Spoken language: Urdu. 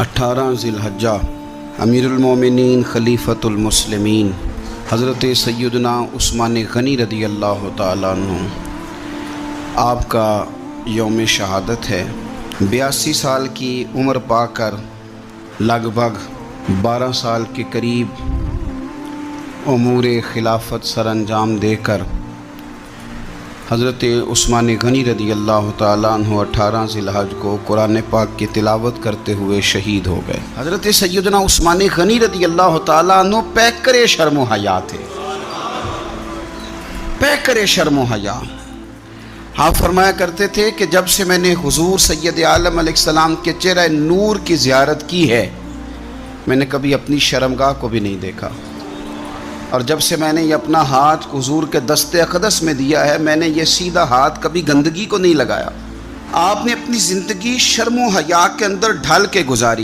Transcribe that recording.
18 ذی الحجہ امیر المومنین خلیفۃ المسلمین حضرت سیدنا عثمان غنی رضی اللہ تعالیٰ عنہ آپ کا یوم شہادت ہے۔ 82 سال کی عمر پا کر لگ بھگ 12 سال کے قریب امور خلافت سر انجام دے کر حضرت عثمان غنی رضی اللہ تعالیٰ عنہ 18 ذی الحج کو قرآن پاک کی تلاوت کرتے ہوئے شہید ہو گئے۔ حضرت سیدنا عثمان غنی رضی اللہ تعالیٰ عنہ پیکر شرم و حیا تھے، پیکر شرم و حیا۔ آپ فرمایا کرتے تھے کہ جب سے میں نے حضور سید عالم علیہ السلام کے چہرہ نور کی زیارت کی ہے، میں نے کبھی اپنی شرمگاہ کو بھی نہیں دیکھا، اور جب سے میں نے یہ اپنا ہاتھ حضور کے دست اقدس میں دیا ہے، میں نے یہ سیدھا ہاتھ کبھی گندگی کو نہیں لگایا۔ آپ نے اپنی زندگی شرم و حیا کے اندر ڈھل کے گزاری